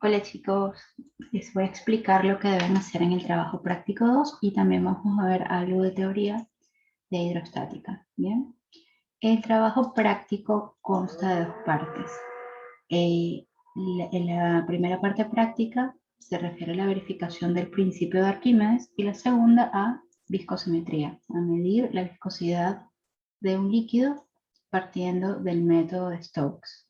Hola chicos, les voy a explicar lo que deben hacer en el trabajo práctico 2 y también vamos a ver algo de teoría de hidrostática. Bien, el trabajo práctico consta de dos partes. En la primera parte práctica se refiere a la verificación del principio de Arquímedes y la segunda a viscosimetría, a medir la viscosidad de un líquido partiendo del método de Stokes.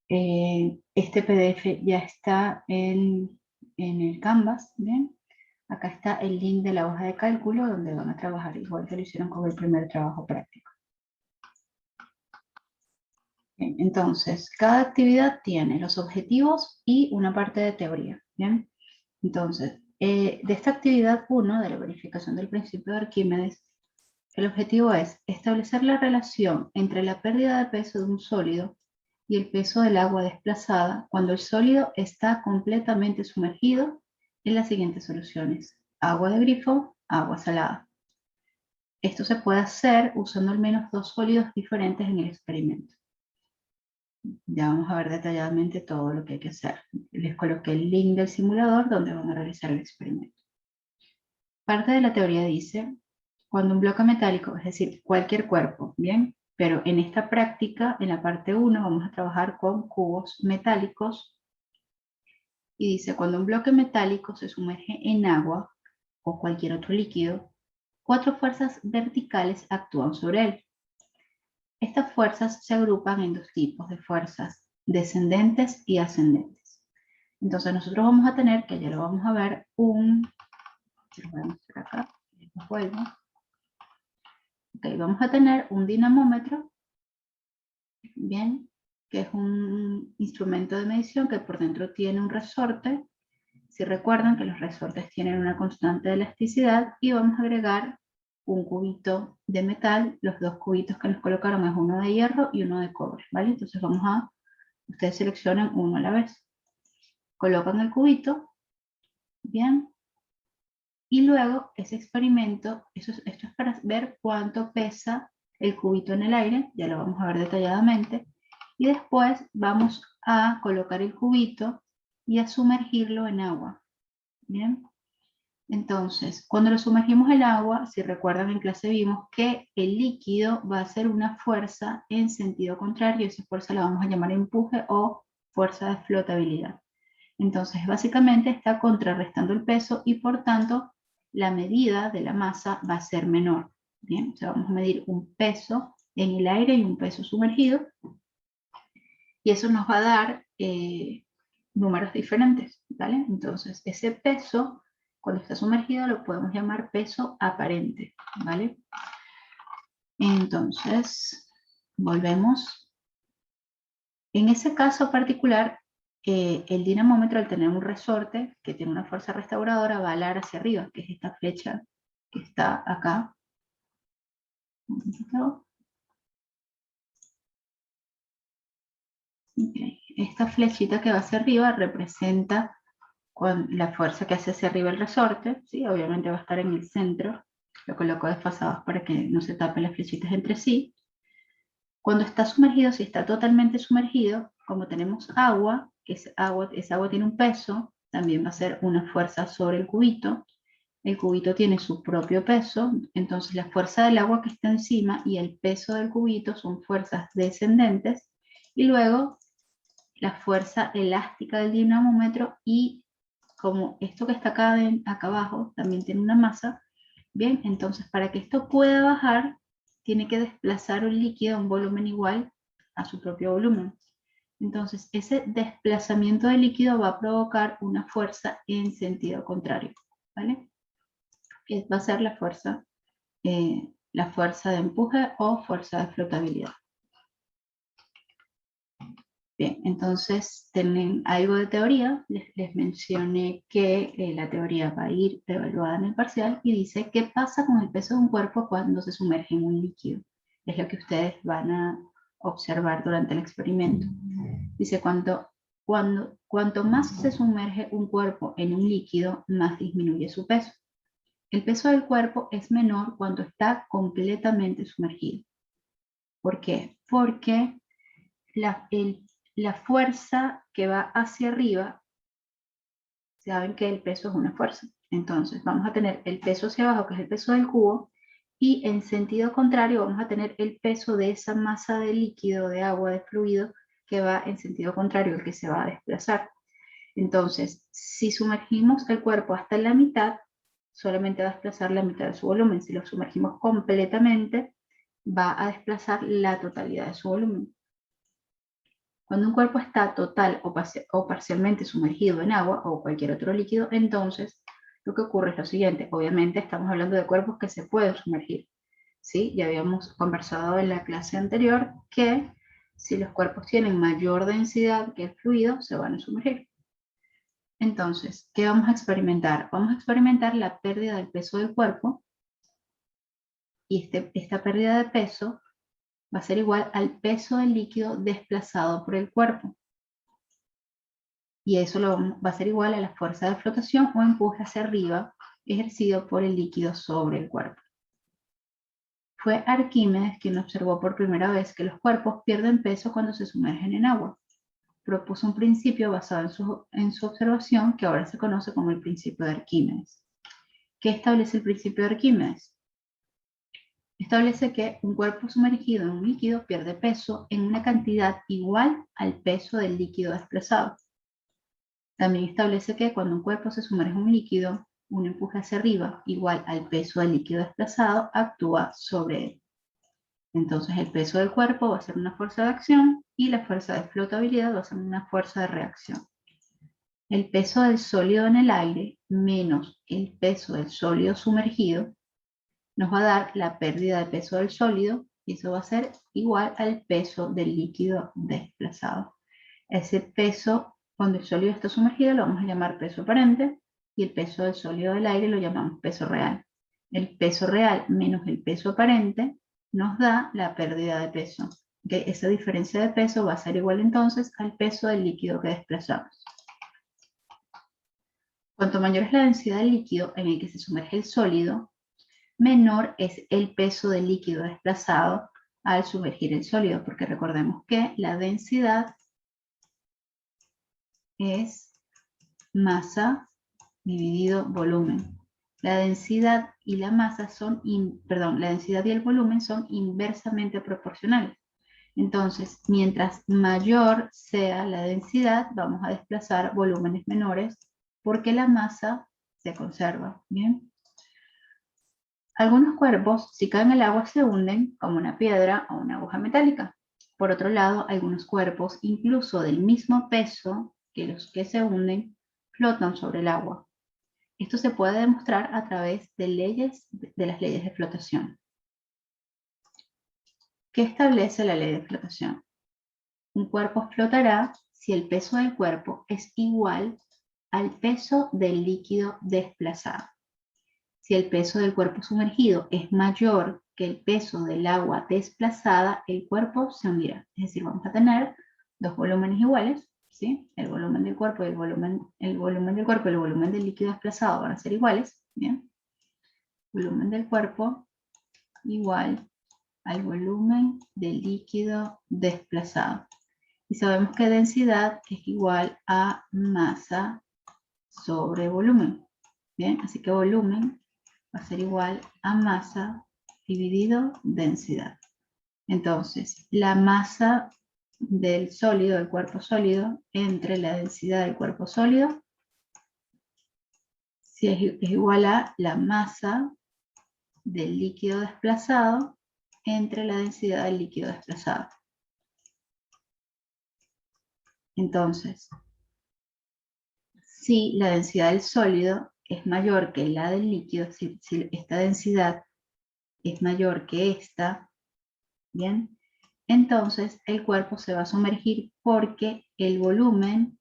Este PDF ya está en el Canvas, ¿bien? Acá está el link de la hoja de cálculo donde van a trabajar igual que lo hicieron con el primer trabajo práctico. Bien, entonces, cada actividad tiene los objetivos y una parte de teoría, ¿bien? Entonces, de esta actividad 1, de la verificación del principio de Arquímedes, el objetivo es establecer la relación entre la pérdida de peso de un sólido y el peso del agua desplazada cuando el sólido está completamente sumergido en las siguientes soluciones: agua de grifo, agua salada. Esto se puede hacer usando al menos dos sólidos diferentes en el experimento. Ya vamos a ver detalladamente todo lo que hay que hacer. Les coloqué el link del simulador donde van a realizar el experimento. Parte de la teoría dice: cuando un bloque metálico, es decir, cualquier cuerpo, ¿bien? Pero en esta práctica, en la parte 1, vamos a trabajar con cubos metálicos. Y dice: cuando un bloque metálico se sumerge en agua o cualquier otro líquido, 4 fuerzas verticales actúan sobre él. Estas fuerzas se agrupan en dos tipos de fuerzas: descendentes y ascendentes. Entonces nosotros vamos a tener, que ya lo vamos a ver, lo voy a mostrar acá, vuelvo. Okay, vamos a tener un dinamómetro, bien, que es un instrumento de medición que por dentro tiene un resorte. Si recuerdan que los resortes tienen una constante de elasticidad, y vamos a agregar un cubito de metal. Los dos cubitos que nos colocaron es uno de hierro y uno de cobre, ¿vale? Entonces ustedes seleccionan uno a la vez. Colocan el cubito, bien, y luego ese experimento, esto es para ver cuánto pesa el cubito en el aire, ya lo vamos a ver detalladamente, y después vamos a colocar el cubito y a sumergirlo en agua, ¿bien? Entonces, cuando lo sumergimos en agua, si recuerdan en clase vimos que el líquido va a hacer una fuerza en sentido contrario, esa fuerza la vamos a llamar empuje o fuerza de flotabilidad. Entonces, básicamente está contrarrestando el peso y por tanto la medida de la masa va a ser menor. Bien, o sea, vamos a medir un peso en el aire y un peso sumergido, y eso nos va a dar números diferentes, ¿vale? Entonces, ese peso, cuando está sumergido, lo podemos llamar peso aparente, ¿vale? Entonces, volvemos. En ese caso particular, el dinamómetro, al tener un resorte que tiene una fuerza restauradora, va a alar hacia arriba, que es esta flecha que está acá. Okay. Esta flechita que va hacia arriba representa la fuerza que hace hacia arriba el resorte, ¿sí? Obviamente va a estar en el centro. Lo coloco desfasados para que no se tapen las flechitas entre sí. Cuando está sumergido, si está totalmente sumergido, como tenemos agua, que esa agua tiene un peso, también va a ser una fuerza sobre el cubito. El cubito tiene su propio peso, entonces la fuerza del agua que está encima y el peso del cubito son fuerzas descendentes, y luego la fuerza elástica del dinamómetro, y como esto que está acá abajo también tiene una masa, bien, entonces para que esto pueda bajar, tiene que desplazar un líquido a un volumen igual a su propio volumen. Entonces ese desplazamiento del líquido va a provocar una fuerza en sentido contrario, ¿vale? Que va a ser la fuerza de empuje o fuerza de flotabilidad. Bien, entonces tienen algo de teoría. Les mencioné que la teoría va a ir evaluada en el parcial y dice: ¿qué pasa con el peso de un cuerpo cuando se sumerge en un líquido? Es lo que ustedes van a observar durante el experimento. Dice: cuanto más se sumerge un cuerpo en un líquido, más disminuye su peso. El peso del cuerpo es menor cuando está completamente sumergido. ¿Por qué? Porque la fuerza que va hacia arriba saben que el peso es una fuerza. Entonces vamos a tener el peso hacia abajo, que es el peso del cubo, y en sentido contrario vamos a tener el peso de esa masa de líquido, de agua, de fluido, que va en sentido contrario, el que se va a desplazar. Entonces, si sumergimos el cuerpo hasta la mitad, solamente va a desplazar la mitad de su volumen. Si lo sumergimos completamente, va a desplazar la totalidad de su volumen. Cuando un cuerpo está total o parcialmente sumergido en agua o cualquier otro líquido, entonces lo que ocurre es lo siguiente. Obviamente estamos hablando de cuerpos que se pueden sumergir, ¿sí? Ya habíamos conversado en la clase anterior que si los cuerpos tienen mayor densidad que el fluido, se van a sumergir. Entonces, ¿qué vamos a experimentar? Vamos a experimentar la pérdida del peso del cuerpo y esta pérdida de peso va a ser igual al peso del líquido desplazado por el cuerpo. Y eso va a ser igual a la fuerza de flotación o empuje hacia arriba ejercido por el líquido sobre el cuerpo. Fue Arquímedes quien observó por primera vez que los cuerpos pierden peso cuando se sumergen en agua. Propuso un principio basado en su observación que ahora se conoce como el principio de Arquímedes. ¿Qué establece el principio de Arquímedes? Establece que un cuerpo sumergido en un líquido pierde peso en una cantidad igual al peso del líquido desplazado. También establece que cuando un cuerpo se sumerge en un líquido, un empuje hacia arriba igual al peso del líquido desplazado actúa sobre él. Entonces el peso del cuerpo va a ser una fuerza de acción y la fuerza de flotabilidad va a ser una fuerza de reacción. El peso del sólido en el aire menos el peso del sólido sumergido nos va a dar la pérdida de peso del sólido y eso va a ser igual al peso del líquido desplazado. Ese peso, cuando el sólido está sumergido, lo vamos a llamar peso aparente y el peso del sólido del aire lo llamamos peso real. El peso real menos el peso aparente nos da la pérdida de peso. ¿Okay? Esa diferencia de peso va a ser igual entonces al peso del líquido que desplazamos. Cuanto mayor es la densidad del líquido en el que se sumerge el sólido, menor es el peso del líquido desplazado al sumergir el sólido, porque recordemos que la densidad es masa dividido volumen. La densidad y la masa son, la densidad y el volumen son inversamente proporcionales. Entonces, mientras mayor sea la densidad, vamos a desplazar volúmenes menores porque la masa se conserva, ¿bien? Algunos cuerpos, si caen al agua, se hunden como una piedra o una aguja metálica. Por otro lado, algunos cuerpos, incluso del mismo peso que los que se hunden, flotan sobre el agua. Esto se puede demostrar a través de las leyes de flotación. ¿Qué establece la ley de flotación? Un cuerpo flotará si el peso del cuerpo es igual al peso del líquido desplazado. Si el peso del cuerpo sumergido es mayor que el peso del agua desplazada, el cuerpo se hundirá. Es decir, vamos a tener dos volúmenes iguales, ¿sí? El volumen del cuerpo y el volumen del cuerpo y el volumen del líquido desplazado van a ser iguales, ¿bien? Volumen del cuerpo igual al volumen del líquido desplazado. Y sabemos que densidad es igual a masa sobre volumen. Bien, así que volumen va a ser igual a masa dividido densidad. Entonces, la masa del sólido, del cuerpo sólido, entre la densidad del cuerpo sólido, si es igual a la masa del líquido desplazado entre la densidad del líquido desplazado. Entonces, si la densidad del sólido es mayor que la del líquido, si esta densidad es mayor que esta, ¿bien? Entonces el cuerpo se va a sumergir porque el volumen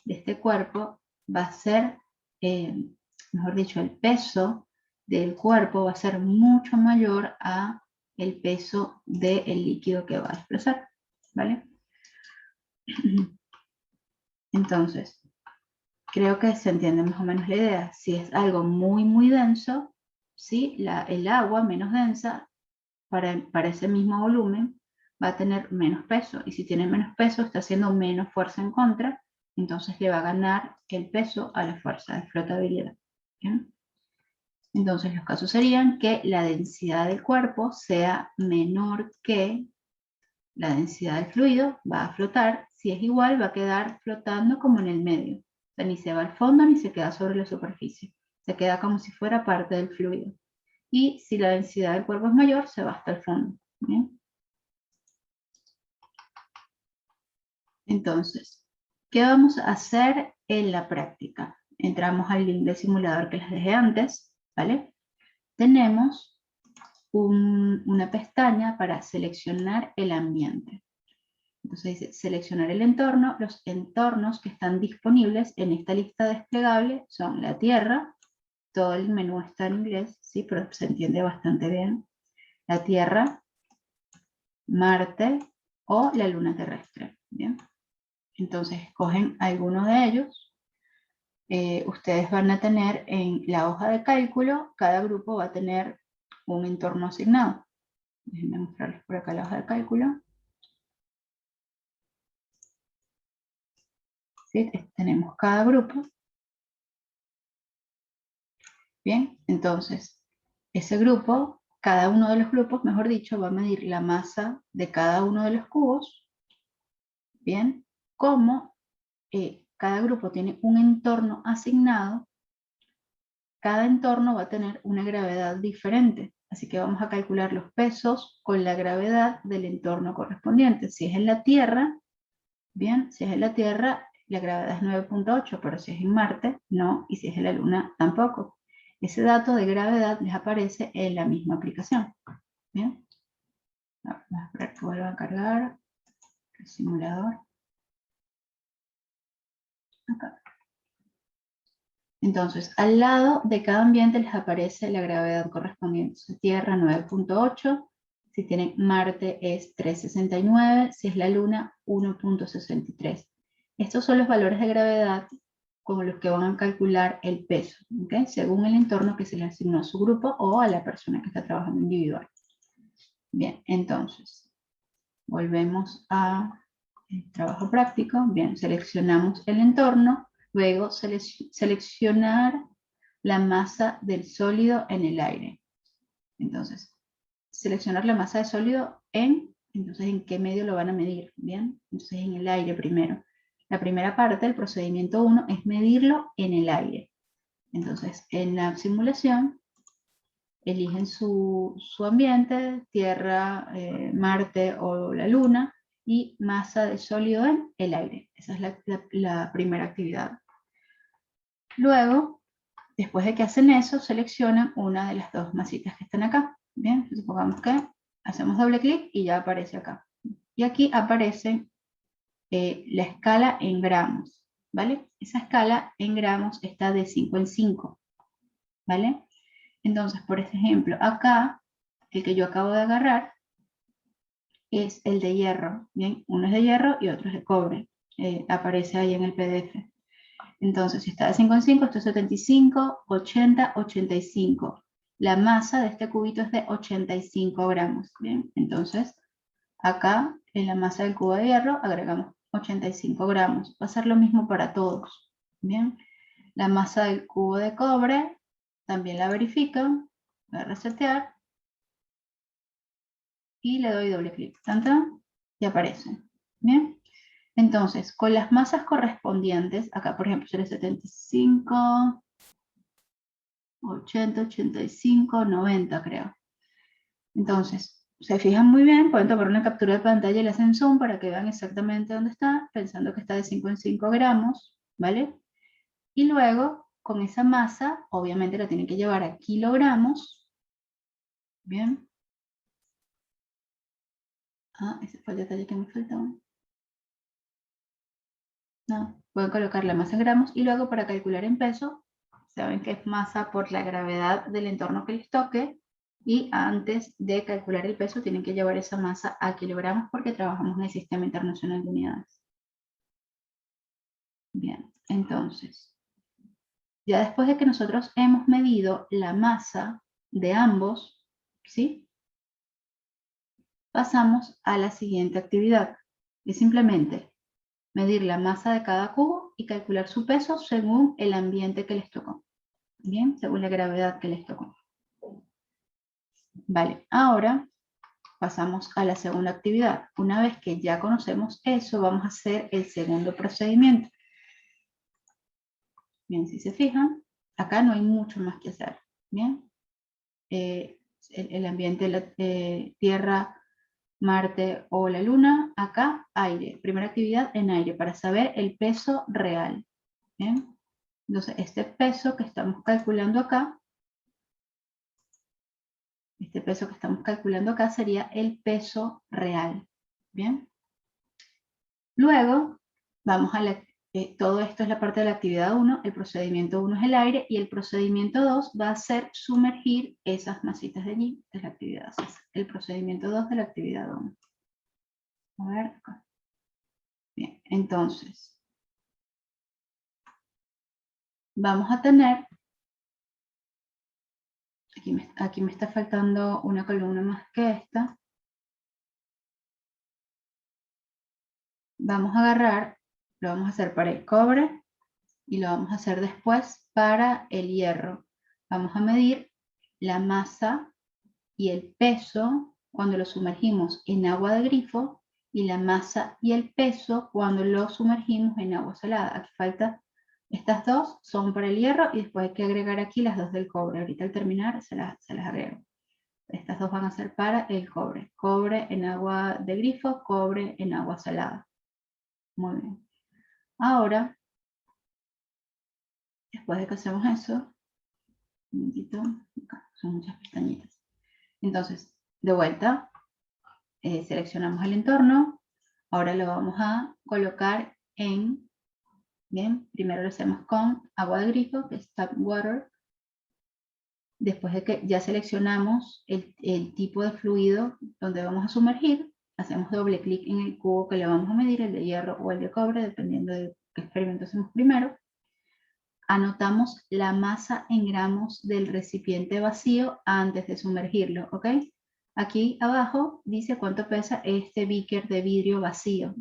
de este cuerpo va a ser, mejor dicho, el peso del cuerpo va a ser mucho mayor a el peso del líquido que va a desplazar, ¿vale? Entonces, creo que se entiende más o menos la idea. Si es algo muy, muy denso, ¿sí? El agua menos densa para ese mismo volumen va a tener menos peso. Y si tiene menos peso, está haciendo menos fuerza en contra entonces le va a ganar el peso a la fuerza de flotabilidad. ¿Bien? Entonces los casos serían que la densidad del cuerpo sea menor que la densidad del fluido, va a flotar. Si es igual, va a quedar flotando como en el medio. O sea, ni se va al fondo ni se queda sobre la superficie. Se queda como si fuera parte del fluido. Y si la densidad del cuerpo es mayor, se va hasta el fondo. ¿Bien? Entonces, ¿qué vamos a hacer en la práctica? Entramos al link del simulador que les dejé antes, ¿vale? Tenemos una pestaña para seleccionar el ambiente. Entonces dice, seleccionar el entorno. Los entornos que están disponibles en esta lista desplegable son la Tierra, todo el menú está en inglés, sí, pero se entiende bastante bien. La Tierra, Marte o la Luna terrestre, ¿bien? Entonces escogen alguno de ellos. Ustedes van a tener en la hoja de cálculo, cada grupo va a tener un entorno asignado. Déjenme mostrarles por acá la hoja de cálculo. ¿Sí? Tenemos cada grupo. Bien, entonces, ese grupo, cada uno de los grupos, mejor dicho, va a medir la masa de cada uno de los cubos. Bien, como cada grupo tiene un entorno asignado, cada entorno va a tener una gravedad diferente. Así que vamos a calcular los pesos con la gravedad del entorno correspondiente. Si es en la Tierra, bien, si es en la Tierra, la gravedad es 9.8, pero si es en Marte, no, y si es en la Luna, tampoco. Ese dato de gravedad les aparece en la misma aplicación. Bien, vamos a esperar que vuelva a cargar el simulador. Acá. Entonces, al lado de cada ambiente les aparece la gravedad correspondiente. Si Tierra 9.8, si tienen Marte es 3.69, si es la Luna 1.63. Estos son los valores de gravedad con los que van a calcular el peso, ¿okay? Según el entorno que se le asignó a su grupo o a la persona que está trabajando individual. Bien, entonces, volvemos a el trabajo práctico. Bien, seleccionamos el entorno, luego seleccionar la masa del sólido en el aire. Entonces, seleccionar la masa de sólido entonces, ¿en qué medio lo van a medir? Bien, entonces en el aire primero. La primera parte del procedimiento 1 es medirlo en el aire. Entonces, en la simulación, eligen su ambiente, Tierra, Marte o la Luna, y masa de sólido en el aire. Esa es la primera actividad. Luego, después de que hacen eso, seleccionan una de las dos masitas que están acá. Bien, supongamos que hacemos doble clic y ya aparece acá. Y aquí aparece la escala en gramos, ¿vale? Esa escala en gramos está de 5 en 5, ¿vale? Entonces, por ejemplo, acá, el que yo acabo de agarrar es el de hierro, ¿bien? Uno es de hierro y otro es de cobre. Aparece ahí en el PDF. Entonces, si está de 5 en 5, esto es 75, 80, 85. La masa de este cubito es de 85 gramos, ¿bien? Entonces, acá en la masa del cubo de hierro agregamos 85 gramos. Va a ser lo mismo para todos, ¿bien? La masa del cubo de cobre también la verifican. Voy a resetear. Y le doy doble clic. Y aparece. ¿Bien? Entonces, con las masas correspondientes, acá por ejemplo sería 75, 80, 85, 90 creo. Entonces, se fijan muy bien, pueden tomar una captura de pantalla y le hacen zoom para que vean exactamente dónde está, pensando que está de 5 en 5 gramos, ¿vale? Y luego, con esa masa, obviamente la tienen que llevar a kilogramos, ¿bien? Ah, ese fue el detalle que me faltó. No, pueden colocar la masa en gramos y luego para calcular en peso, saben que es masa por la gravedad del entorno que les toque, y antes de calcular el peso tienen que llevar esa masa a kilogramos porque trabajamos en el Sistema Internacional de Unidades. Bien, entonces, ya después de que nosotros hemos medido la masa de ambos, ¿sí? Pasamos a la siguiente actividad, que simplemente medir la masa de cada cubo y calcular su peso según el ambiente que les tocó. Bien, según la gravedad que les tocó. Vale, ahora pasamos a la segunda actividad. Una vez que ya conocemos eso, vamos a hacer el segundo procedimiento. Bien, si se fijan, acá no hay mucho más que hacer. Bien, el ambiente, la Tierra, Marte o la Luna, acá aire. Primera actividad en aire para saber el peso real. Bien, entonces este peso que estamos calculando acá, sería el peso real. Bien, luego vamos a todo esto es la parte de la actividad 1, el procedimiento 1 es el aire y el procedimiento 2 va a ser sumergir esas masitas de allí, de la actividad 6. El procedimiento 2 de la actividad 1. A ver, acá. Bien, entonces, vamos a tener, aquí me está faltando una columna más que esta. Vamos a agarrar, lo vamos a hacer para el cobre y lo vamos a hacer después para el hierro. Vamos a medir la masa y el peso cuando lo sumergimos en agua de grifo y la masa y el peso cuando lo sumergimos en agua salada. Aquí falta, estas dos son para el hierro y después hay que agregar aquí las dos del cobre. Ahorita al terminar se las agrego. Estas dos van a ser para el cobre. Cobre en agua de grifo, cobre en agua salada. Muy bien. Ahora, después de que hacemos eso, un momentito, acá son muchas pestañitas. Entonces, de vuelta, seleccionamos el entorno. Ahora lo vamos a colocar en, bien, primero lo hacemos con agua de grifo, que es tap water. Después de que ya seleccionamos el tipo de fluido donde vamos a sumergir, hacemos doble clic en el cubo que le vamos a medir, el de hierro o el de cobre, dependiendo de qué experimento hacemos primero. Anotamos la masa en gramos del recipiente vacío antes de sumergirlo, ¿ok? Aquí abajo dice cuánto pesa este beaker de vidrio vacío.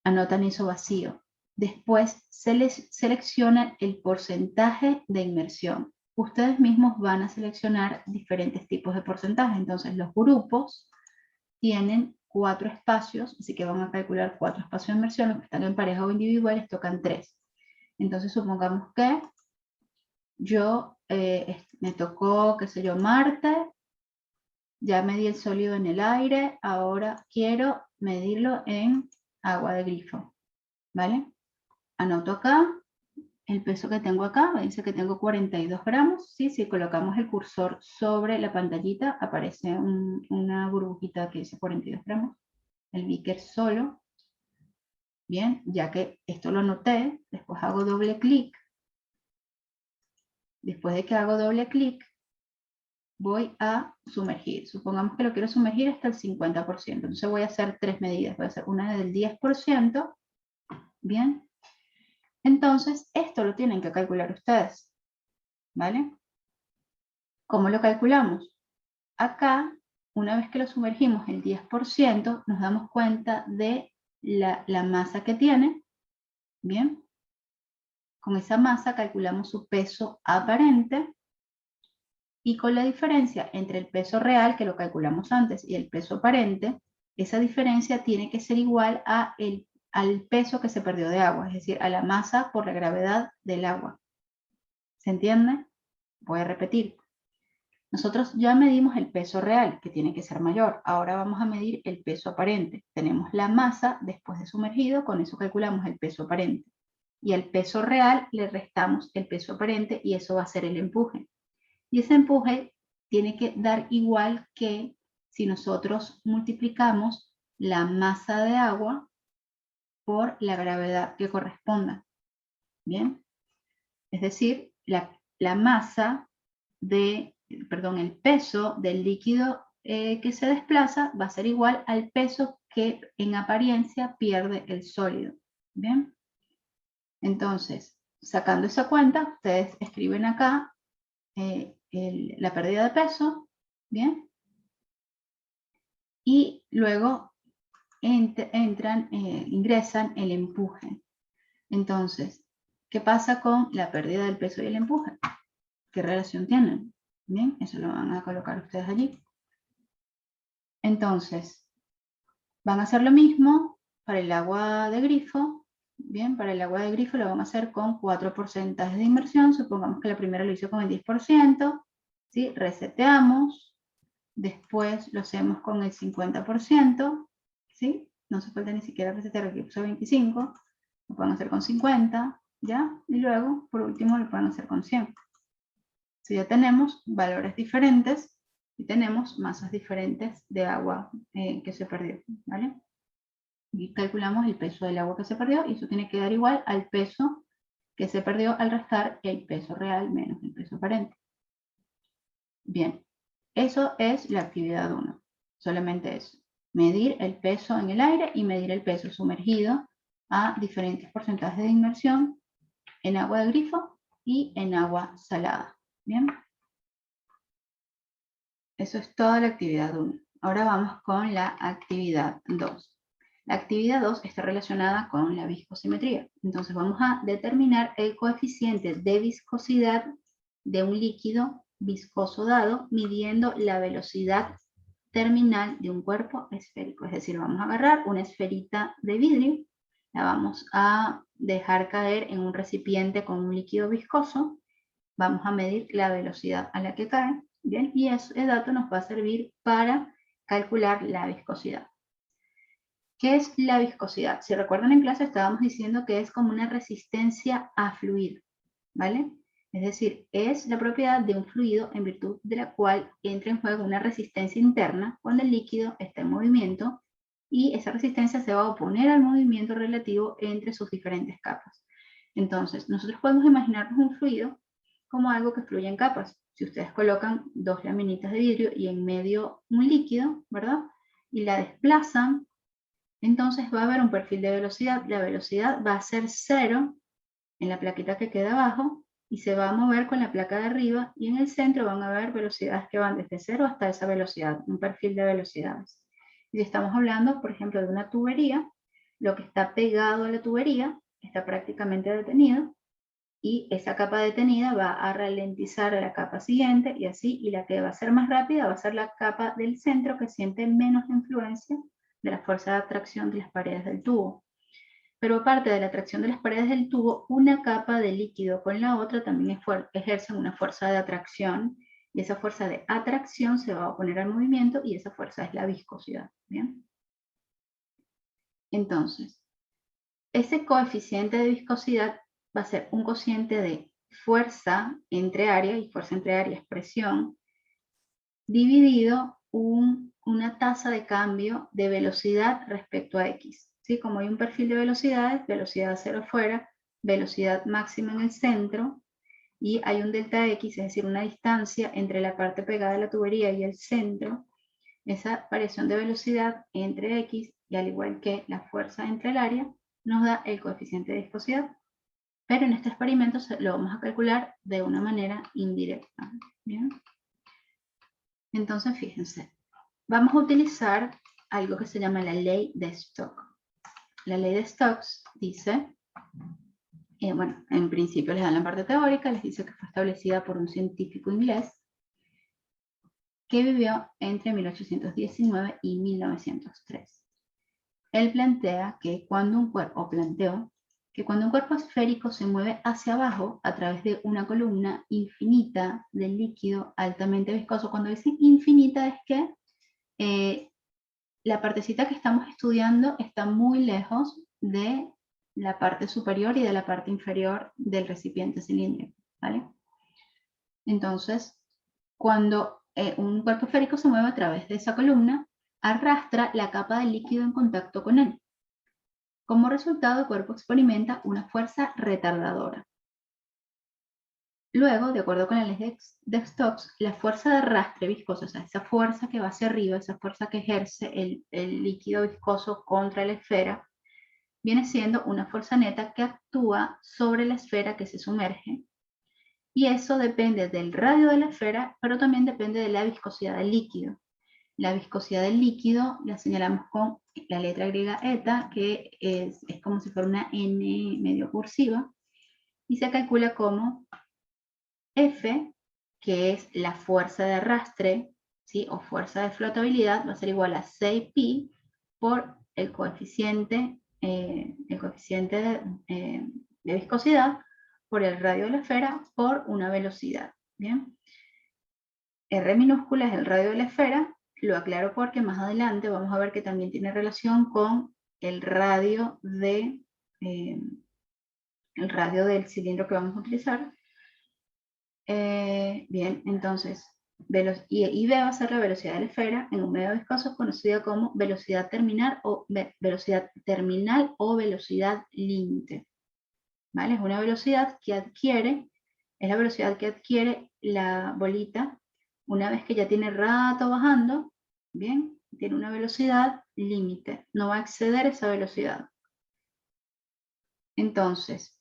Anotan eso vacío. Después seleccionan el porcentaje de inmersión. Ustedes mismos van a seleccionar diferentes tipos de porcentaje. Entonces los grupos tienen 4 espacios, así que van a calcular 4 espacios de inmersión. Los que están en pareja o individuales tocan 3. Entonces supongamos que yo me tocó, qué sé yo, Marte, ya medí el sólido en el aire, ahora quiero medirlo en agua de grifo, ¿vale? Anoto acá el peso que tengo acá, me dice que tengo 42 gramos, ¿sí? Si colocamos el cursor sobre la pantallita, aparece una burbujita que dice 42 gramos, el beaker solo. Bien, ya que esto lo anoté, después hago doble clic. Después de que hago doble clic, voy a sumergir. Supongamos que lo quiero sumergir hasta el 50%. Entonces voy a hacer 3 medidas. Voy a hacer una del 10%. Bien. Entonces, esto lo tienen que calcular ustedes. ¿Vale? ¿Cómo lo calculamos? Acá, una vez que lo sumergimos el 10%, nos damos cuenta de la masa que tiene. Bien. Con esa masa calculamos su peso aparente. Y con la diferencia entre el peso real, que lo calculamos antes, y el peso aparente, esa diferencia tiene que ser igual al peso que se perdió de agua, es decir, a la masa por la gravedad del agua. ¿Se entiende? Voy a repetir. Nosotros ya medimos el peso real, que tiene que ser mayor. Ahora vamos a medir el peso aparente. Tenemos la masa después de sumergido, con eso calculamos el peso aparente. Y al peso real le restamos el peso aparente y eso va a ser el empuje. Y ese empuje tiene que dar igual que si nosotros multiplicamos la masa de agua por la gravedad que corresponda. ¿Bien? Es decir, la masa el peso del líquido que se desplaza va a ser igual al peso que en apariencia pierde el sólido. ¿Bien? Entonces, sacando esa cuenta, ustedes escriben acá la pérdida de peso, ¿bien? Y luego ingresan el empuje. Entonces, ¿qué pasa con la pérdida del peso y el empuje? ¿Qué relación tienen? Bien, eso lo van a colocar ustedes allí. Entonces, van a hacer lo mismo para el agua de grifo. Bien, para el agua de grifo lo van a hacer con 4 porcentajes de inmersión. Supongamos que la primera lo hizo con el 10%. ¿Sí? Reseteamos. Después lo hacemos con el 50%. ¿Sí? No hace falta ni siquiera resetear, aquí puse 25. Lo pueden hacer con 50. ¿Ya? Y luego, por último, lo pueden hacer con 100. Si ya tenemos valores diferentes y tenemos masas diferentes de agua que se perdió, ¿vale? Y calculamos el peso del agua que se perdió y eso tiene que dar igual al peso que se perdió al restar el peso real menos el peso aparente. Bien, eso es la actividad 1. Solamente eso. Medir el peso en el aire y medir el peso sumergido a diferentes porcentajes de inmersión en agua de grifo y en agua salada. Bien. Eso es toda la actividad 1. Ahora vamos con la actividad 2. La actividad 2 está relacionada con la viscosimetría. Entonces vamos a determinar el coeficiente de viscosidad de un líquido viscoso dado midiendo la velocidad terminal de un cuerpo esférico. Es decir, vamos a agarrar una esferita de vidrio, la vamos a dejar caer en un recipiente con un líquido viscoso, vamos a medir la velocidad a la que cae. Bien, y ese dato nos va a servir para calcular la viscosidad. ¿Qué es la viscosidad? Si recuerdan en clase estábamos diciendo que es como una resistencia a fluido, ¿vale? Es decir, es la propiedad de un fluido en virtud de la cual entra en juego una resistencia interna cuando el líquido está en movimiento y esa resistencia se va a oponer al movimiento relativo entre sus diferentes capas. Entonces, nosotros podemos imaginarnos un fluido como algo que fluye en capas. Si ustedes colocan dos laminitas de vidrio y en medio un líquido, ¿verdad? Y la desplazan, entonces va a haber un perfil de velocidad. La velocidad va a ser 0 en la plaquita que queda abajo y se va a mover con la placa de arriba y en el centro van a haber velocidades que van desde 0 hasta esa velocidad, un perfil de velocidades. Y si estamos hablando, por ejemplo, de una tubería, lo que está pegado a la tubería está prácticamente detenido y esa capa detenida va a ralentizar a la capa siguiente y así, y la que va a ser más rápida va a ser la capa del centro que siente menos influencia de la fuerza de atracción de las paredes del tubo. Pero aparte de la atracción de las paredes del tubo, una capa de líquido con la otra también ejercen una fuerza de atracción y esa fuerza de atracción se va a oponer al movimiento y esa fuerza es la viscosidad. ¿Bien? Entonces, ese coeficiente de viscosidad va a ser un cociente de fuerza entre área, y fuerza entre área es presión, dividido una tasa de cambio de velocidad respecto a x. ¿Sí? Como hay un perfil de velocidades, velocidad cero fuera, velocidad máxima en el centro, y hay un delta x, es decir, una distancia entre la parte pegada a la tubería y el centro, esa variación de velocidad entre x, y al igual que la fuerza entre el área, nos da el coeficiente de viscosidad. Pero en este experimento lo vamos a calcular de una manera indirecta. ¿Bien? Entonces, fíjense, vamos a utilizar algo que se llama la ley de Stokes. La ley de Stokes dice, bueno, en principio les dan la parte teórica, les dice que fue establecida por un científico inglés que vivió entre 1819 y 1903. Él plantea que cuando un cuerpo, esférico se mueve hacia abajo a través de una columna infinita de líquido altamente viscoso, cuando dicen infinita es que la partecita que estamos estudiando está muy lejos de la parte superior y de la parte inferior del recipiente cilíndrico, ¿vale? Entonces, cuando un cuerpo esférico se mueve a través de esa columna, arrastra la capa de líquido en contacto con él. Como resultado, el cuerpo experimenta una fuerza retardadora. Luego, de acuerdo con la ley de Stokes, la fuerza de arrastre viscoso, o sea, esa fuerza que va hacia arriba, esa fuerza que ejerce el líquido viscoso contra la esfera, viene siendo una fuerza neta que actúa sobre la esfera que se sumerge. Y eso depende del radio de la esfera, pero también depende de la viscosidad del líquido. La viscosidad del líquido la señalamos con la letra griega eta, que es como si fuera una N medio cursiva, y se calcula como F, que es la fuerza de arrastre, ¿sí? O fuerza de flotabilidad, va a ser igual a 6pi por el coeficiente de viscosidad por el radio de la esfera por una velocidad. ¿Bien? R minúscula es el radio de la esfera, lo aclaro porque más adelante vamos a ver que también tiene relación con el radio del cilindro que vamos a utilizar. Bien, entonces, y B va a ser la velocidad de la esfera en un medio viscoso conocida como velocidad terminal o velocidad límite. ¿Vale? Es una velocidad que adquiere, es la velocidad que adquiere la bolita una vez que ya tiene rato bajando, bien, tiene una velocidad límite, no va a exceder esa velocidad. Entonces,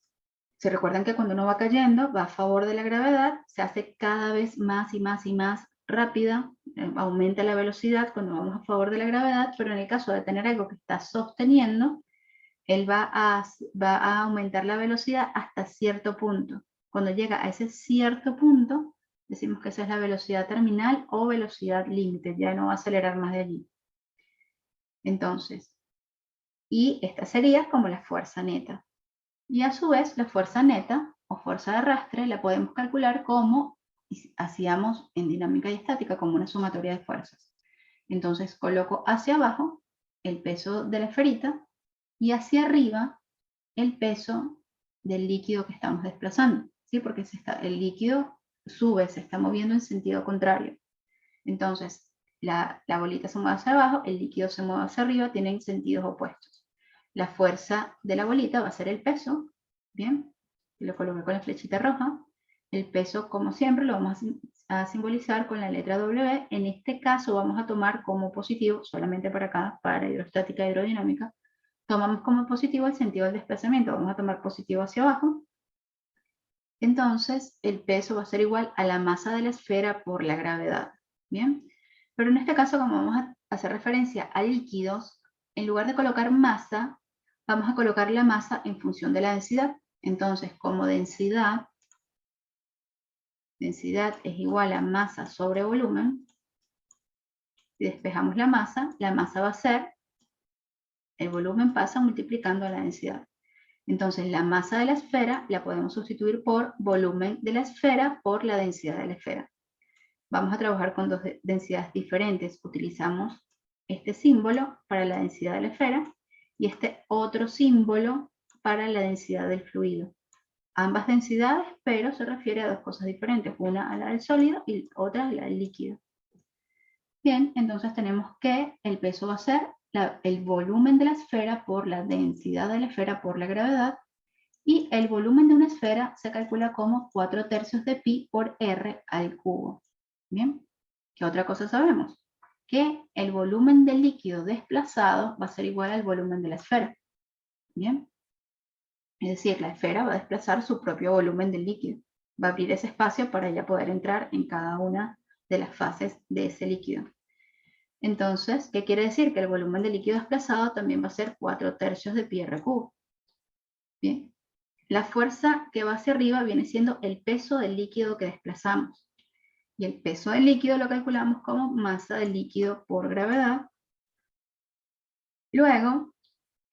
se recuerdan que cuando uno va cayendo, va a favor de la gravedad, se hace cada vez más y más y más rápida, aumenta la velocidad cuando vamos a favor de la gravedad, pero en el caso de tener algo que está sosteniendo, él va a aumentar la velocidad hasta cierto punto. Cuando llega a ese cierto punto, decimos que esa es la velocidad terminal o velocidad límite, ya no va a acelerar más de allí. Entonces, y esta sería como la fuerza neta. Y a su vez, la fuerza neta o fuerza de arrastre la podemos calcular como hacíamos en dinámica y estática, como una sumatoria de fuerzas. Entonces coloco hacia abajo el peso de la esferita y hacia arriba el peso del líquido que estamos desplazando, ¿sí? Porque el líquido sube, se está moviendo en sentido contrario. Entonces, la bolita se mueve hacia abajo, el líquido se mueve hacia arriba, tienen sentidos opuestos. La fuerza de la bolita va a ser el peso, ¿bien? Lo coloqué con la flechita roja. El peso, como siempre, lo vamos a simbolizar con la letra W. En este caso vamos a tomar como positivo, solamente para acá, para hidrostática e hidrodinámica, tomamos como positivo el sentido del desplazamiento. Vamos a tomar positivo hacia abajo. Entonces, el peso va a ser igual a la masa de la esfera por la gravedad. ¿Bien? Pero en este caso, como vamos a hacer referencia a líquidos, en lugar de colocar masa, vamos a colocar la masa en función de la densidad. Entonces, como densidad es igual a masa sobre volumen, si despejamos la masa va a ser, el volumen pasa multiplicando a la densidad. Entonces, la masa de la esfera la podemos sustituir por volumen de la esfera por la densidad de la esfera. Vamos a trabajar con dos densidades diferentes. Utilizamos este símbolo para la densidad de la esfera y este otro símbolo para la densidad del fluido. Ambas densidades, pero se refiere a dos cosas diferentes. Una a la del sólido y otra a la del líquido. Bien, entonces tenemos que el peso va a ser el volumen de la esfera por la densidad de la esfera por la gravedad, y el volumen de una esfera se calcula como 4/3 de pi por r al cubo. Bien, ¿qué otra cosa sabemos? Que el volumen del líquido desplazado va a ser igual al volumen de la esfera. Bien, es decir, la esfera va a desplazar su propio volumen del líquido. Va a abrir ese espacio para ya poder entrar en cada una de las fases de ese líquido. Entonces, ¿qué quiere decir? Que el volumen del líquido desplazado también va a ser 4/3 de pi r cubo. Bien, la fuerza que va hacia arriba viene siendo el peso del líquido que desplazamos. Y el peso del líquido lo calculamos como masa del líquido por gravedad. Luego,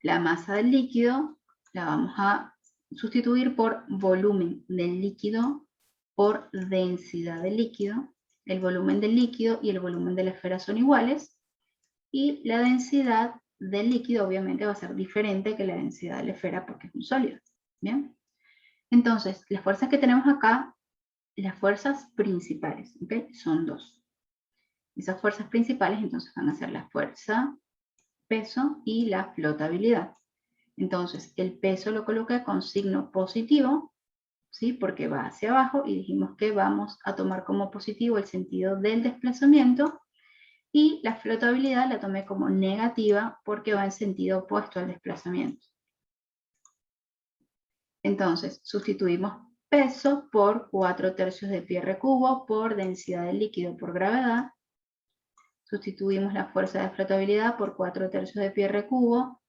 la masa del líquido la vamos a sustituir por volumen del líquido por densidad del líquido. El volumen del líquido y el volumen de la esfera son iguales. Y la densidad del líquido obviamente va a ser diferente que la densidad de la esfera porque es un sólido. ¿Bien? Entonces, las fuerzas que tenemos acá, las fuerzas principales, ¿okay? Son dos. Esas fuerzas principales entonces van a ser la fuerza, peso y la flotabilidad. Entonces, el peso lo coloqué con signo positivo, ¿sí? Porque va hacia abajo y dijimos que vamos a tomar como positivo el sentido del desplazamiento, y la flotabilidad la tomé como negativa porque va en sentido opuesto al desplazamiento. Entonces, sustituimos peso por 4/3 de pi r cubo por densidad del líquido por gravedad. sustituimos la fuerza de flotabilidad por 4/3 de pi r cubo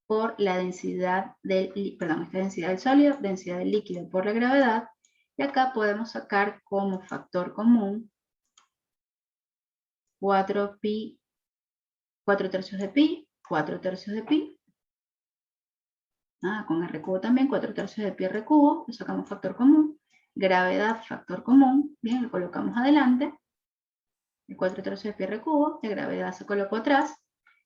por la densidad del, perdón, esta densidad del sólido, densidad del líquido por la gravedad, y acá podemos sacar como factor común 4/3 de pi, 4/3 de pi, con r cubo también, 4/3 de pi r cubo, le sacamos factor común, gravedad factor común, bien, lo colocamos adelante, el 4/3 de pi r cubo, de gravedad se colocó atrás,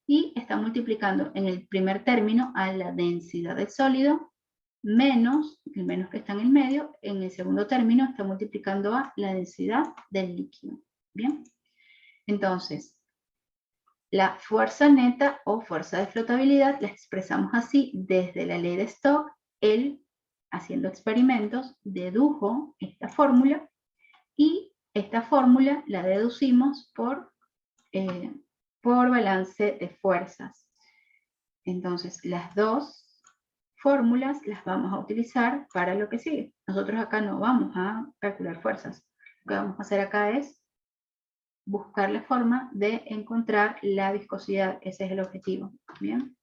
y está multiplicando en el primer término a la densidad del sólido, menos, el menos que está en el medio, en el segundo término está multiplicando a la densidad del líquido, bien. Entonces, la fuerza neta o fuerza de flotabilidad la expresamos así desde la ley de Stokes. Él, haciendo experimentos, dedujo esta fórmula y esta fórmula la deducimos por balance de fuerzas. Entonces, las dos fórmulas las vamos a utilizar para lo que sigue. Nosotros acá no vamos a calcular fuerzas. Lo que vamos a hacer acá es buscar la forma de encontrar la viscosidad. Ese es el objetivo. Bien.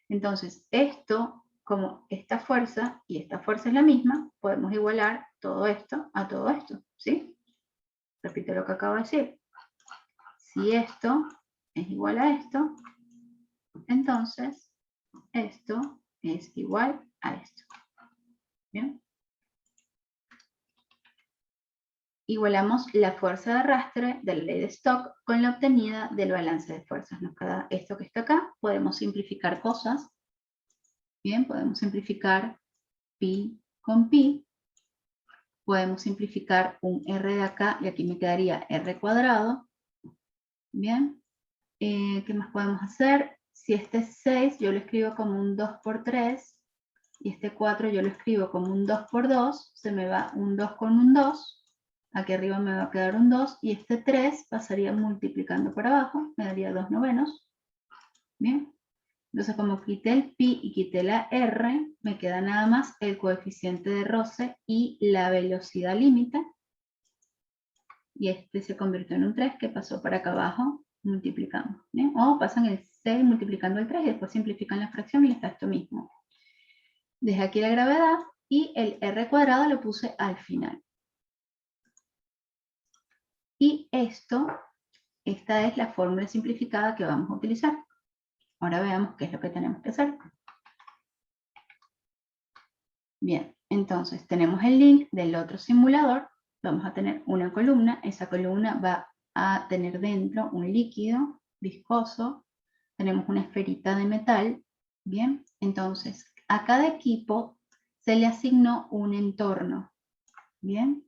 Entonces, esto, como esta fuerza y esta fuerza es la misma, podemos igualar todo esto a todo esto. ¿Sí? Repito lo que acabo de decir. Si esto es igual a esto, entonces esto es igual a esto. ¿Bien? Igualamos la fuerza de arrastre de la ley de Stokes con la obtenida del balance de fuerzas. Nos queda esto que está acá. Podemos simplificar cosas. Bien, podemos simplificar pi con pi. Podemos simplificar un r de acá y aquí me quedaría r cuadrado. Bien. ¿Qué más podemos hacer? Si este es 6, yo lo escribo como un 2 por 3. Y este 4 yo lo escribo como un 2 por 2. Se me va un 2 con un 2. Aquí arriba me va a quedar un 2 y este 3 pasaría multiplicando por abajo, me daría 2/9. Bien, entonces como quité el pi y quité la r, me queda nada más el coeficiente de roce y la velocidad límite. Y este se convirtió en un 3 que pasó para acá abajo, multiplicando. ¿Bien? O pasan el 6 multiplicando el 3 y después simplifican la fracción y está esto mismo. Dejé aquí la gravedad y el r cuadrado lo puse al final. Y esta es la fórmula simplificada que vamos a utilizar. Ahora veamos qué es lo que tenemos que hacer. Bien, entonces tenemos el link del otro simulador. Vamos a tener una columna. Esa columna va a tener dentro un líquido viscoso. Tenemos una esferita de metal. Bien, entonces a cada equipo se le asignó un entorno. Bien,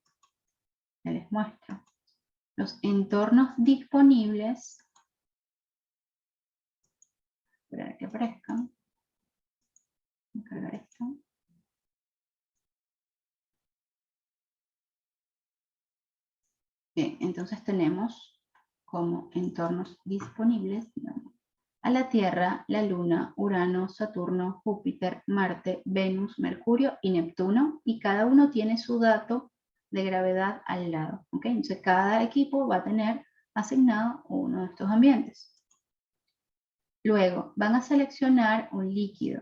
ya les muestro. Los entornos disponibles, esperar que aparezcan, voy a cargar esto. Bien, entonces tenemos como entornos disponibles, digamos, a la Tierra, la Luna, Urano, Saturno, Júpiter, Marte, Venus, Mercurio y Neptuno, y cada uno tiene su dato de gravedad al lado. ¿Okay? Entonces cada equipo va a tener asignado uno de estos ambientes. Luego van a seleccionar un líquido.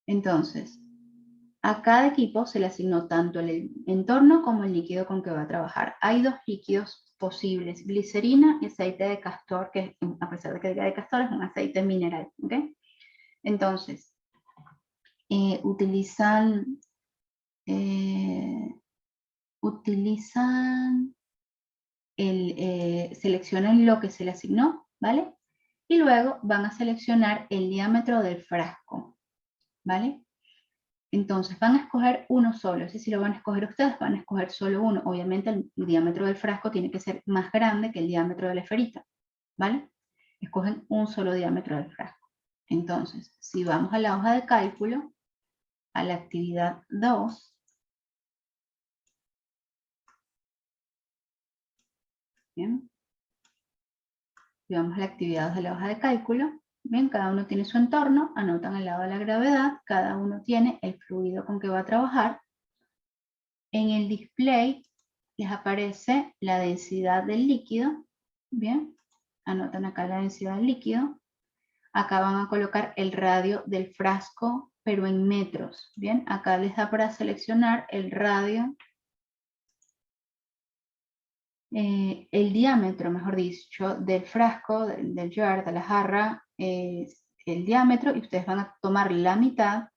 Entonces, a cada equipo se le asignó tanto el entorno como el líquido con que va a trabajar. Hay dos líquidos posibles, glicerina y aceite de castor, que a pesar de que diga de castor es un aceite mineral. ¿Okay? Entonces, seleccionan lo que se le asignó, ¿vale? Y luego van a seleccionar el diámetro del frasco, ¿vale? Entonces van a escoger uno solo, es decir, si lo van a escoger ustedes, van a escoger solo uno. Obviamente el diámetro del frasco tiene que ser más grande que el diámetro de la esferita, ¿vale? Escogen un solo diámetro del frasco. Entonces, si vamos a la hoja de cálculo, a la actividad 2, ¿bien? Si vamos a la actividad 2 de la hoja de cálculo, bien, cada uno tiene su entorno, anotan al lado de la gravedad, cada uno tiene el fluido con que va a trabajar. En el display les aparece la densidad del líquido. Bien, anotan acá la densidad del líquido. Acá van a colocar el radio del frasco, pero en metros. Bien, acá les da para seleccionar el radio, el diámetro, mejor dicho, del frasco, del jar, de la jarra, el diámetro, y ustedes van a tomar la mitad,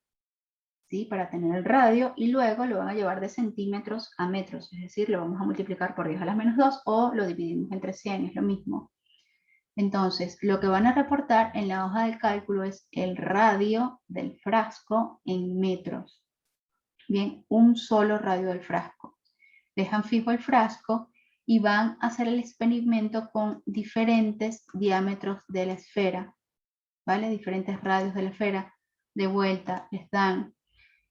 ¿sí? Para tener el radio, y luego lo van a llevar de centímetros a metros, es decir, lo vamos a multiplicar por 10 a la menos 2 o lo dividimos entre 100, es lo mismo. Entonces, lo que van a reportar en la hoja del cálculo es el radio del frasco en metros. Bien, un solo radio del frasco. Dejan fijo el frasco y van a hacer el experimento con diferentes diámetros de la esfera, ¿vale? Diferentes radios de la esfera. De vuelta, les dan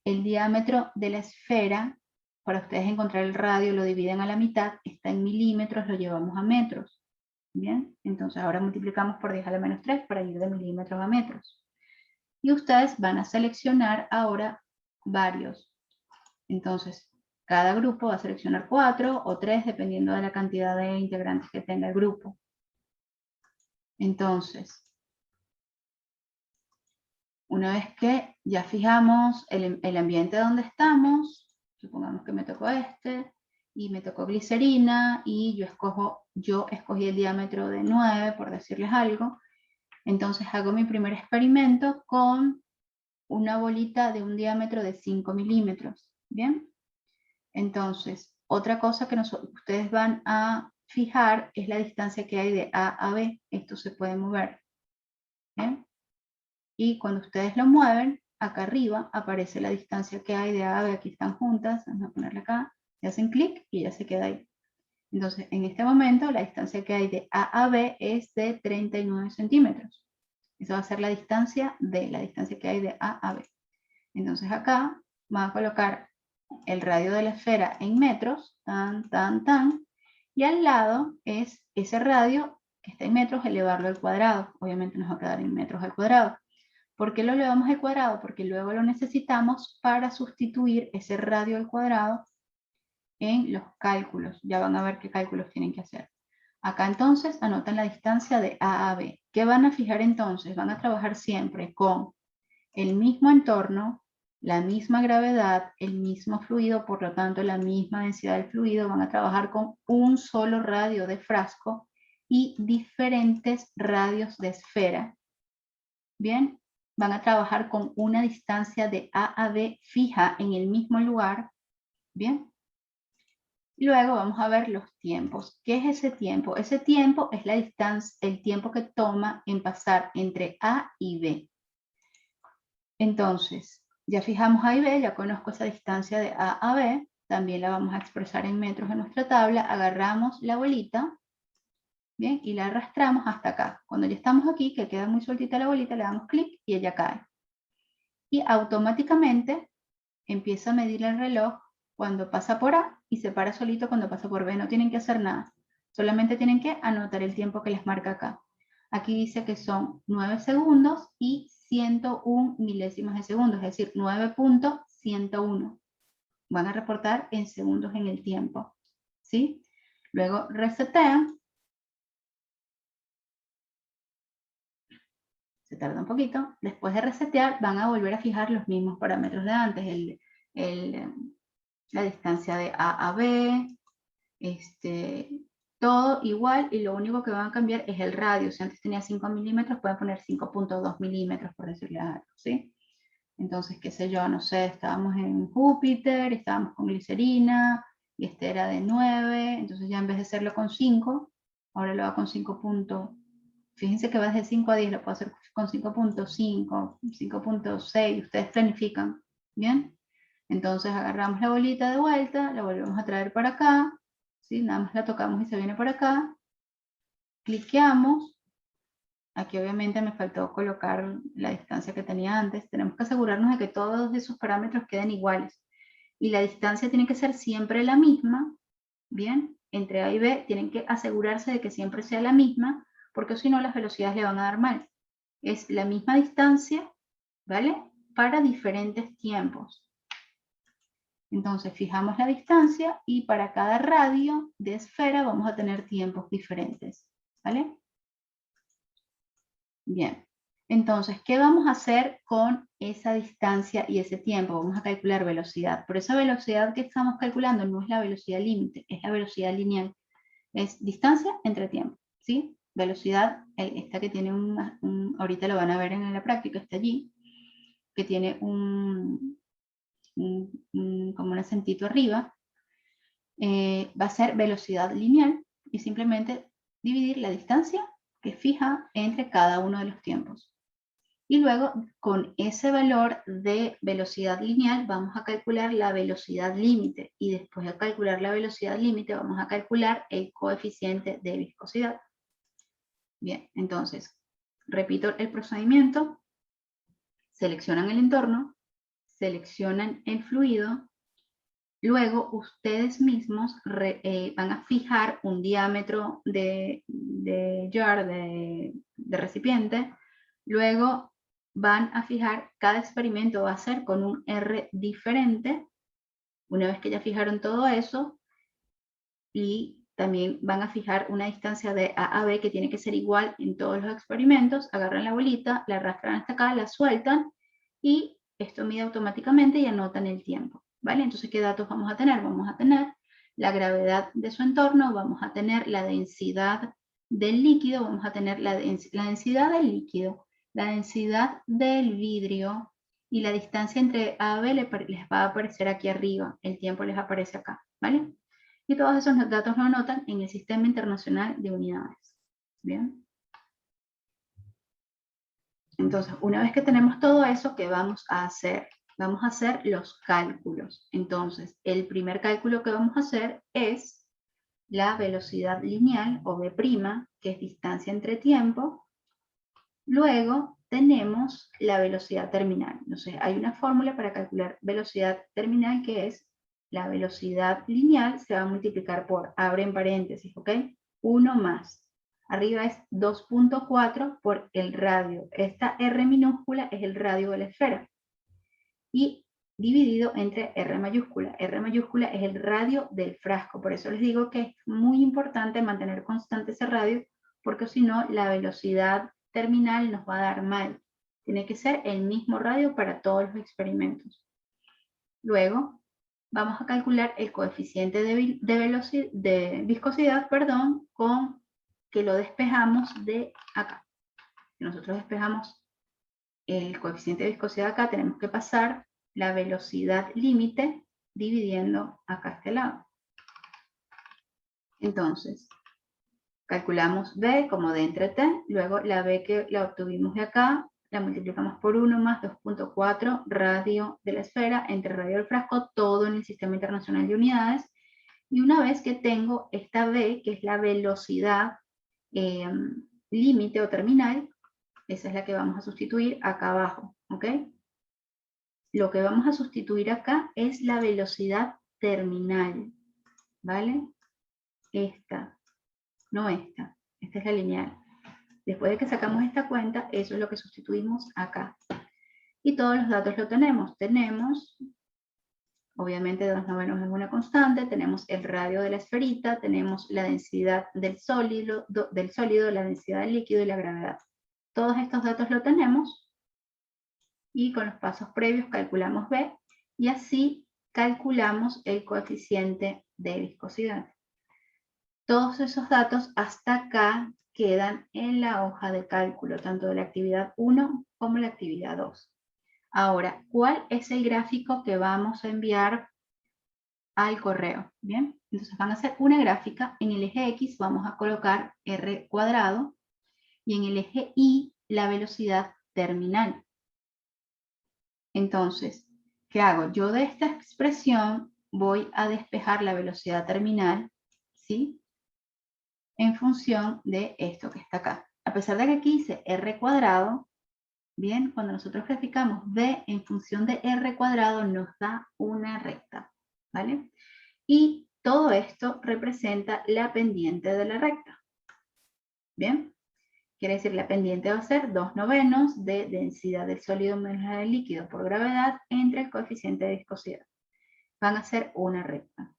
el diámetro de la esfera. Para ustedes encontrar el radio, lo dividen a la mitad, está en milímetros, lo llevamos a metros. Bien, entonces ahora multiplicamos por 10 a la menos 3 para ir de milímetros a metros. Y ustedes van a seleccionar ahora varios. Entonces, cada grupo va a seleccionar 4 o 3, dependiendo de la cantidad de integrantes que tenga el grupo. Entonces, una vez que ya fijamos el ambiente donde estamos, supongamos que me tocó este, y me tocó glicerina, y yo escogí el diámetro de 9, por decirles algo. Entonces hago mi primer experimento con una bolita de un diámetro de 5 milímetros. ¿Bien? Entonces, otra cosa que ustedes van a fijar es la distancia que hay de A a B. Esto se puede mover. ¿Bien? Y cuando ustedes lo mueven, acá arriba aparece la distancia que hay de A a B. Aquí están juntas. Vamos a ponerla acá. Le hacen clic y ya se queda ahí. Entonces, en este momento, la distancia que hay de A a B es de 39 centímetros. Esa va a ser la distancia que hay de A a B. Entonces acá van a colocar el radio de la esfera en metros, tan, tan, tan, y al lado es ese radio que está en metros, elevarlo al cuadrado. Obviamente nos va a quedar en metros al cuadrado. ¿Por qué lo elevamos al cuadrado? Porque luego lo necesitamos para sustituir ese radio al cuadrado en los cálculos. Ya van a ver qué cálculos tienen que hacer. Acá entonces anotan la distancia de A a B. ¿Qué van a fijar entonces? Van a trabajar siempre con el mismo entorno, la misma gravedad, el mismo fluido, por lo tanto la misma densidad del fluido. Van a trabajar con un solo radio de frasco y diferentes radios de esfera. Bien, van a trabajar con una distancia de A a B fija en el mismo lugar. Bien. Luego vamos a ver los tiempos. ¿Qué es ese tiempo? Ese tiempo es la distancia, el tiempo que toma en pasar entre A y B. Entonces, ya fijamos A y B, ya conozco esa distancia de A a B, también la vamos a expresar en metros en nuestra tabla. Agarramos la bolita, bien, y la arrastramos hasta acá. Cuando ya estamos aquí, que queda muy sueltita la bolita, le damos clic y ella cae. Y automáticamente empieza a medir el reloj cuando pasa por A y se para solito cuando pasa por B. No tienen que hacer nada. Solamente tienen que anotar el tiempo que les marca acá. Aquí dice que son 9 segundos y 101 milésimas de segundo, es decir, 9.101. Van a reportar en segundos en el tiempo. ¿Sí? Luego resetean. Se tarda un poquito. Después de resetear, van a volver a fijar los mismos parámetros de antes. La distancia de A a B, todo igual, y lo único que van a cambiar es el radio. Si antes tenía 5 milímetros, pueden poner 5.2 milímetros, por decirle algo, ¿sí? Entonces, qué sé yo, no sé, estábamos en Júpiter, estábamos con glicerina, y este era de 9, entonces ya en vez de hacerlo con 5, ahora lo hago con 5. Fíjense que va desde 5 a 10, lo puedo hacer con 5.5, 5.6, ustedes planifican, ¿bien? Entonces agarramos la bolita de vuelta, la volvemos a traer para acá, ¿sí? Nada más la tocamos y se viene por acá. Cliqueamos. Aquí obviamente me faltó colocar la distancia que tenía antes. Tenemos que asegurarnos de que todos esos parámetros queden iguales. Y la distancia tiene que ser siempre la misma, ¿bien? Entre A y B tienen que asegurarse de que siempre sea la misma, porque si no las velocidades le van a dar mal. Es la misma distancia, ¿vale? Para diferentes tiempos. Entonces fijamos la distancia y para cada radio de esfera vamos a tener tiempos diferentes, ¿vale? Bien, entonces, ¿qué vamos a hacer con esa distancia y ese tiempo? Vamos a calcular velocidad. Por esa velocidad que estamos calculando no es la velocidad límite, es la velocidad lineal. Es distancia entre tiempo, ¿sí? Velocidad, esta que tiene ahorita lo van a ver en la práctica, está allí, que tiene como un acentito arriba, va a ser velocidad lineal y simplemente dividir la distancia que fija entre cada uno de los tiempos. Y luego, con ese valor de velocidad lineal, vamos a calcular la velocidad límite. Y después de calcular la velocidad límite, vamos a calcular el coeficiente de viscosidad. Bien, entonces, repito el procedimiento. Seleccionan el entorno, seleccionan el fluido. Luego, ustedes mismos van a fijar un diámetro de jar, de recipiente. Luego, van a fijar, cada experimento va a ser con un R diferente. Una vez que ya fijaron todo eso, y también van a fijar una distancia de A a B que tiene que ser igual en todos los experimentos. Agarran la bolita, la arrastran hasta acá, la sueltan y esto mide automáticamente y anotan el tiempo, ¿vale? Entonces, ¿qué datos vamos a tener? Vamos a tener la gravedad de su entorno, vamos a tener la densidad del líquido, vamos a tener la densidad del líquido, la densidad del vidrio y la distancia entre A y B les va a aparecer aquí arriba, el tiempo les aparece acá, ¿vale? Y todos esos datos lo anotan en el Sistema Internacional de Unidades. Bien. Entonces, una vez que tenemos todo eso, ¿qué vamos a hacer? Vamos a hacer los cálculos. Entonces, el primer cálculo que vamos a hacer es la velocidad lineal, o V', que es distancia entre tiempo. Luego tenemos la velocidad terminal. Entonces, hay una fórmula para calcular velocidad terminal que es la velocidad lineal se va a multiplicar por, abren paréntesis, ¿ok? 1 más. Arriba es 2.4 por el radio. Esta R minúscula es el radio de la esfera. Y dividido entre R mayúscula. R mayúscula es el radio del frasco. Por eso les digo que es muy importante mantener constante ese radio, porque si no, la velocidad terminal nos va a dar mal. Tiene que ser el mismo radio para todos los experimentos. Luego, vamos a calcular el coeficiente de viscosidad, con que lo despejamos de acá. Si nosotros despejamos el coeficiente de viscosidad acá, tenemos que pasar la velocidad límite dividiendo acá a este lado. Entonces, calculamos B como D entre T, luego la B que la obtuvimos de acá, la multiplicamos por 1 más 2.4 radio de la esfera entre radio del frasco, todo en el Sistema Internacional de Unidades. Y una vez que tengo esta B, que es la velocidad límite o terminal, esa es la que vamos a sustituir acá abajo, ¿ok? Lo que vamos a sustituir acá es la velocidad terminal, ¿vale? Esta, no esta. Esta es la lineal. Después de que sacamos esta cuenta, eso es lo que sustituimos acá. Y todos los datos lo tenemos. Tenemos, obviamente 2/9 es una constante, tenemos el radio de la esferita, tenemos la densidad del sólido, la densidad del líquido y la gravedad. Todos estos datos lo tenemos. Y con los pasos previos calculamos B y así calculamos el coeficiente de viscosidad. Todos esos datos hasta acá quedan en la hoja de cálculo, tanto de la actividad 1 como la actividad 2. Ahora, ¿cuál es el gráfico que vamos a enviar al correo? Bien, entonces van a hacer una gráfica. En el eje X vamos a colocar R cuadrado y en el eje Y la velocidad terminal. Entonces, ¿qué hago? Yo de esta expresión voy a despejar la velocidad terminal, ¿sí? En función de esto que está acá. A pesar de que aquí dice R cuadrado, bien, cuando nosotros graficamos B en función de R cuadrado nos da una recta, ¿vale? Y todo esto representa la pendiente de la recta. Bien. Quiere decir, la pendiente va a ser 2/9 de densidad del sólido menos la del líquido por gravedad entre el coeficiente de viscosidad. van a hacer una recta.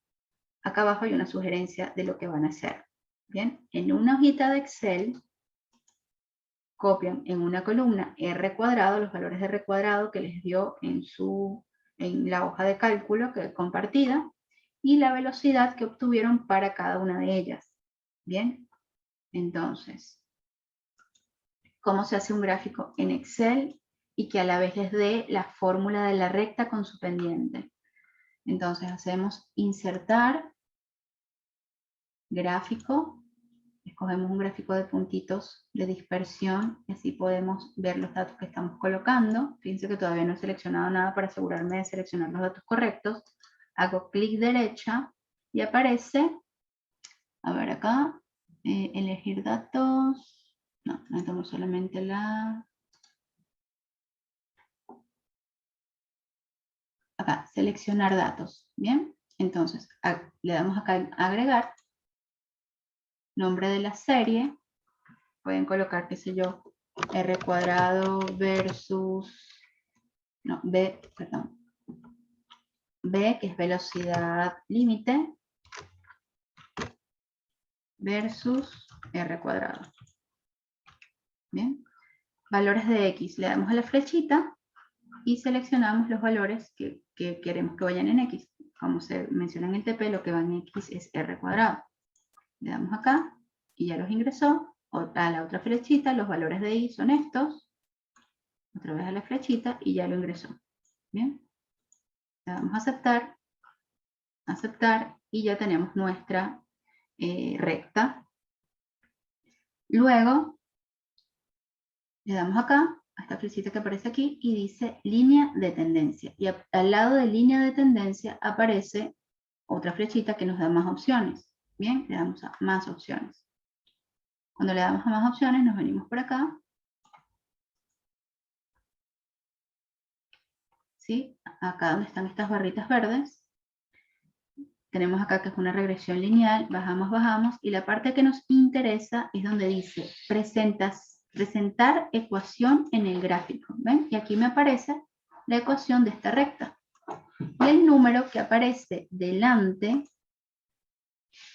Acá abajo hay una sugerencia de lo que van a hacer. Bien, en una hojita de Excel, copian en una columna R cuadrado, los valores de R cuadrado que les dio en la hoja de cálculo que compartida, y la velocidad que obtuvieron para cada una de ellas. Bien, entonces, ¿cómo se hace un gráfico en Excel y que a la vez les dé la fórmula de la recta con su pendiente? Entonces hacemos insertar, gráfico, escogemos un gráfico de puntitos de dispersión y así podemos ver los datos que estamos colocando. Fíjense que todavía no he seleccionado nada para asegurarme de seleccionar los datos correctos. Hago clic derecha y aparece, a ver acá, elegir datos. No, tomo solamente acá, seleccionar datos. Bien, entonces le damos acá en agregar, nombre de la serie, pueden colocar, qué sé yo, R cuadrado versus, no, B, perdón, B, que es velocidad límite, versus R cuadrado. Bien, valores de X, le damos a la flechita y seleccionamos los valores que queremos que vayan en X. Como se menciona en el TP, lo que va en X es R cuadrado. Le damos acá y ya los ingresó. A la otra flechita, los valores de Y son estos. Otra vez a la flechita y ya lo ingresó. Bien, le damos a aceptar, aceptar y ya tenemos nuestra recta. Luego le damos acá a esta flechita que aparece aquí y dice línea de tendencia. Y al lado de línea de tendencia aparece otra flechita que nos da más opciones. Bien, le damos a más opciones. Cuando le damos a más opciones nos venimos por acá. ¿Sí? Acá donde están estas barritas verdes. Tenemos acá que es una regresión lineal, bajamos, bajamos, y la parte que nos interesa es donde dice presentar ecuación en el gráfico. ¿Ven? Y aquí me aparece la ecuación de esta recta. Y el número que aparece delante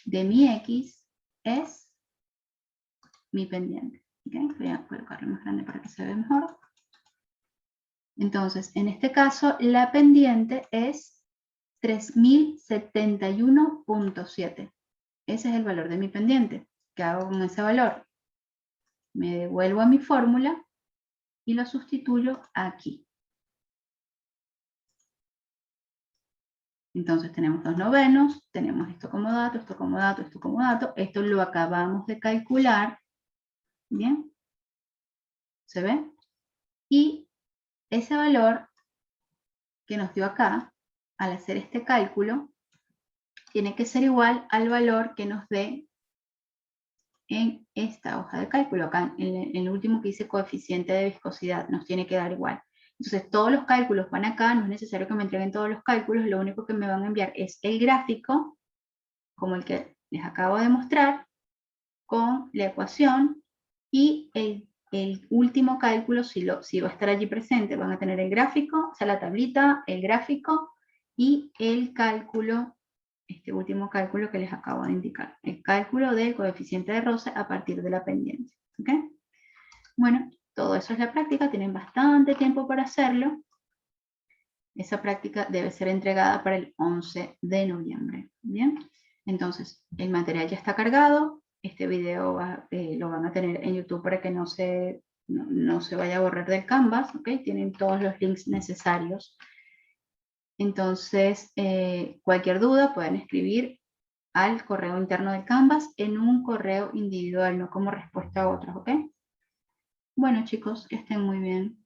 de mi X es mi pendiente. ¿Okay? Voy a colocarlo más grande para que se vea mejor. Entonces, en este caso, la pendiente es 3071.7. Ese es el valor de mi pendiente. ¿Qué hago con ese valor? Me devuelvo a mi fórmula y lo sustituyo aquí. Entonces tenemos 2/9, tenemos esto como dato, esto como dato, esto como dato. Esto lo acabamos de calcular. ¿Bien? ¿Se ve? Y ese valor que nos dio acá, al hacer este cálculo, tiene que ser igual al valor que nos dé en esta hoja de cálculo. Acá en el último que dice coeficiente de viscosidad, nos tiene que dar igual. Entonces todos los cálculos van acá, no es necesario que me entreguen todos los cálculos, lo único que me van a enviar es el gráfico, como el que les acabo de mostrar, con la ecuación y el último cálculo, si va a estar allí presente, van a tener el gráfico, o sea, la tablita, el gráfico y el cálculo, este último cálculo que les acabo de indicar, el cálculo del coeficiente de roce a partir de la pendiente. ¿Okay? Bueno, todo eso es la práctica, tienen bastante tiempo para hacerlo. Esa práctica debe ser entregada para el 11 de noviembre. Bien, entonces el material ya está cargado. Este video lo van a tener en YouTube para que no se vaya a borrar del Canvas. ¿Okay? Tienen todos los links necesarios. Entonces, cualquier duda pueden escribir al correo interno del Canvas en un correo individual, no como respuesta a otros. ¿Ok? Bueno, chicos, que estén muy bien.